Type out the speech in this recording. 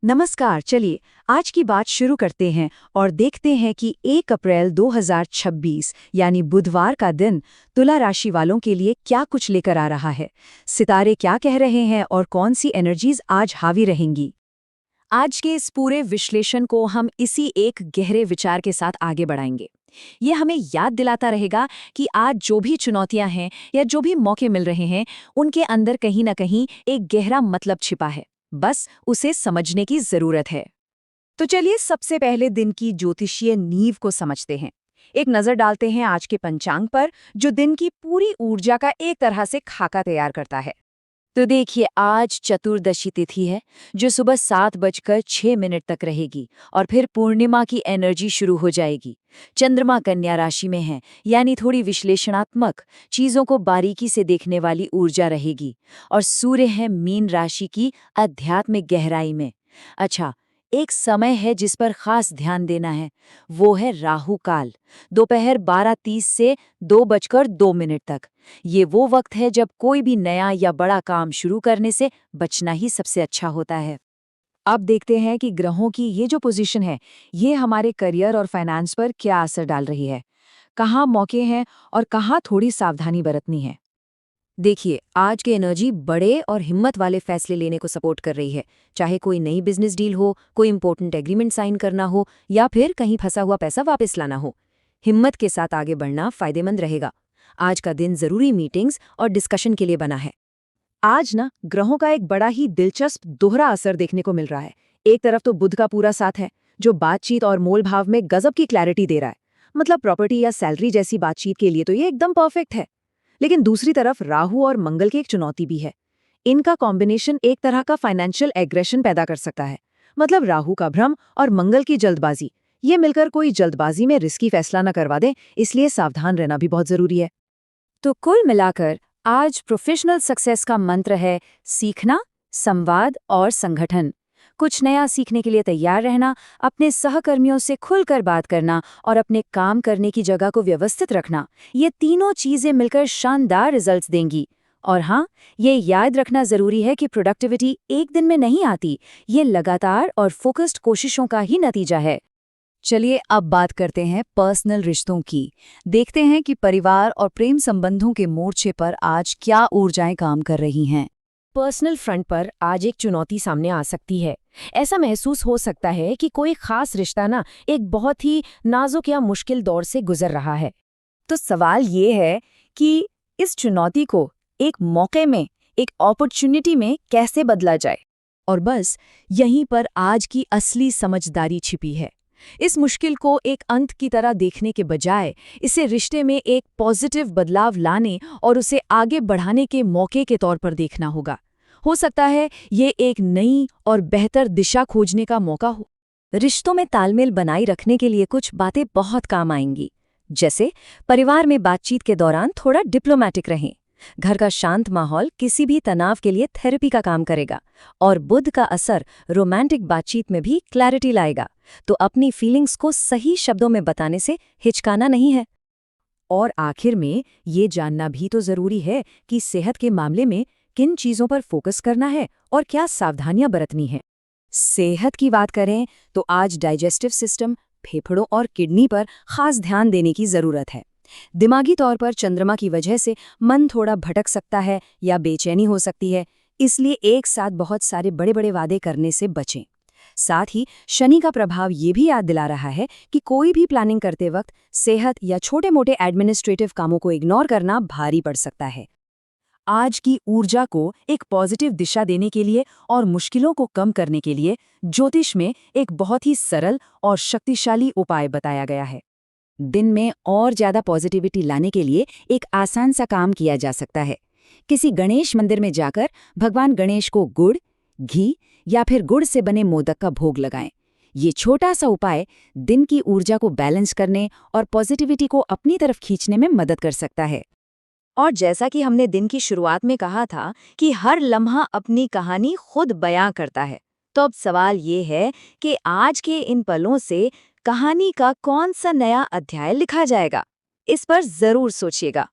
नमस्कार। चलिए आज की बात शुरू करते हैं और देखते हैं कि 1 अप्रैल 2026 यानी बुधवार का दिन तुला राशि वालों के लिए क्या कुछ लेकर आ रहा है। सितारे क्या कह रहे हैं और कौन सी एनर्जीज आज हावी रहेंगी। आज के इस पूरे विश्लेषण को हम इसी एक गहरे विचार के साथ आगे बढ़ाएंगे। ये हमें याद दिलाता रहेगा कि आज जो भी चुनौतियां हैं या जो भी मौके मिल रहे हैं, उनके अंदर कहीं ना कहीं एक गहरा मतलब छिपा है। बस उसे समझने की जरूरत है। तो चलिए सबसे पहले दिन की ज्योतिषीय नींव को समझते हैं। एक नजर डालते हैं आज के पंचांग पर, जो दिन की पूरी ऊर्जा का एक तरह से खाका तैयार करता है। तो देखिए, आज चतुर्दशी तिथि है, जो सुबह 7:06 तक रहेगी और फिर पूर्णिमा की एनर्जी शुरू हो जाएगी। चंद्रमा कन्या राशि में है, यानी थोड़ी विश्लेषणात्मक, चीजों को बारीकी से देखने वाली ऊर्जा रहेगी। और सूर्य है मीन राशि की आध्यात्मिक गहराई में। अच्छा, एक समय है जिस पर खास ध्यान देना है, वो है राहु काल, दोपहर 12:30 से 2:02 तक। ये वो वक्त है जब कोई भी नया या बड़ा काम शुरू करने से बचना ही सबसे अच्छा होता है। अब देखते हैं कि ग्रहों की ये जो पोजीशन है, ये हमारे करियर और फाइनेंस पर क्या असर डाल रही है। कहाँ मौके हैं और कहाँ थोड़ी सावधानी बरतनी है। देखिए, आज की एनर्जी बड़े और हिम्मत वाले फैसले लेने को सपोर्ट कर रही है। चाहे कोई नई बिजनेस डील हो, कोई इंपॉर्टेंट एग्रीमेंट साइन करना हो या फिर कहीं फंसा हुआ पैसा वापस लाना हो। हिम्मत के साथ आगे बढ़ना फायदेमंद रहेगा। आज का दिन जरूरी मीटिंग्स और डिस्कशन के लिए बना है। आज ना ग्रहों का एक बड़ा ही दिलचस्प दोहरा असर देखने को मिल रहा है। एक तरफ तो बुध का पूरा साथ है, जो बातचीत और मोल भाव में गजब की क्लैरिटी दे रहा है। मतलब प्रॉपर्टी या सैलरी जैसी बातचीत के लिए तो ये एकदम परफेक्ट है। लेकिन दूसरी तरफ राहु और मंगल की एक चुनौती भी है। इनका कॉम्बिनेशन एक तरह का फाइनेंशियल एग्रेशन पैदा कर सकता है। मतलब राहु का भ्रम और मंगल की जल्दबाजी, ये मिलकर कोई जल्दबाजी में रिस्की फैसला न करवा दें, इसलिए सावधान रहना भी बहुत जरूरी है। तो कुल मिलाकर आज प्रोफेशनल सक्सेस का मंत्र है सीखना, संवाद और संगठन। कुछ नया सीखने के लिए तैयार रहना, अपने सहकर्मियों से खुलकर बात करना और अपने काम करने की जगह को व्यवस्थित रखना, ये तीनों चीजें मिलकर शानदार रिजल्ट्स देंगी। और हाँ, ये याद रखना जरूरी है कि प्रोडक्टिविटी एक दिन में नहीं आती, ये लगातार और फोकस्ड कोशिशों का ही नतीजा है। चलिए अब बात करते हैं पर्सनल रिश्तों की। देखते हैं कि परिवार और प्रेम संबंधों के मोर्चे पर आज क्या ऊर्जाएं काम कर रही हैं। पर्सनल फ्रंट पर आज एक चुनौती सामने आ सकती है। ऐसा महसूस हो सकता है कि कोई खास रिश्ता ना एक बहुत ही नाजुक या मुश्किल दौर से गुजर रहा है। तो सवाल ये है कि इस चुनौती को एक मौके में, एक अपॉर्चुनिटी में कैसे बदला जाए। और बस यहीं पर आज की असली समझदारी छिपी है। इस मुश्किल को एक अंत की तरह देखने के बजाय इसे रिश्ते में एक पॉजिटिव बदलाव लाने और उसे आगे बढ़ाने के मौके के तौर पर देखना होगा। हो सकता है ये एक नई और बेहतर दिशा खोजने का मौका हो। रिश्तों में तालमेल बनाए रखने के लिए कुछ बातें बहुत काम आएंगी। जैसे परिवार में बातचीत के दौरान थोड़ा डिप्लोमैटिक रहें। घर का शांत माहौल किसी भी तनाव के लिए थेरेपी का काम करेगा। और बुध का असर रोमांटिक बातचीत में भी क्लैरिटी लाएगा। तो अपनी फीलिंग्स को सही शब्दों में बताने से हिचकाना नहीं है। और आखिर में ये जानना भी तो जरूरी है कि सेहत के मामले में किन चीजों पर फोकस करना है और क्या सावधानियां बरतनी है। सेहत की बात करें तो आज डाइजेस्टिव सिस्टम, फेफड़ों और किडनी पर खास ध्यान देने की जरूरत है। दिमागी तौर पर चंद्रमा की वजह से मन थोड़ा भटक सकता है या बेचैनी हो सकती है, इसलिए एक साथ बहुत सारे बड़े बड़े वादे करने से बचें। साथ ही शनि का प्रभाव ये भी याद दिला रहा है कि कोई भी प्लानिंग करते वक्त सेहत या छोटे मोटे एडमिनिस्ट्रेटिव कामों को इग्नोर करना भारी पड़ सकता है। आज की ऊर्जा को एक पॉजिटिव दिशा देने के लिए और मुश्किलों को कम करने के लिए ज्योतिष में एक बहुत ही सरल और शक्तिशाली उपाय बताया गया है। दिन में और ज्यादा पॉजिटिविटी लाने के लिए एक आसान सा काम किया जा सकता है। किसी गणेश मंदिर में जाकर भगवान गणेश को गुड़, घी या फिर गुड़ से बने मोदक का भोग लगाएं। ये छोटा सा उपाय दिन की ऊर्जा को बैलेंस करने और पॉजिटिविटी को अपनी तरफ खींचने में मदद कर सकता है। और जैसा कि हमने दिन की शुरुआत में कहा था कि हर लम्हा अपनी कहानी खुद बयां करता है, तो अब सवाल ये है कि आज के इन पलों से कहानी का कौन सा नया अध्याय लिखा जाएगा। इस पर जरूर सोचिएगा।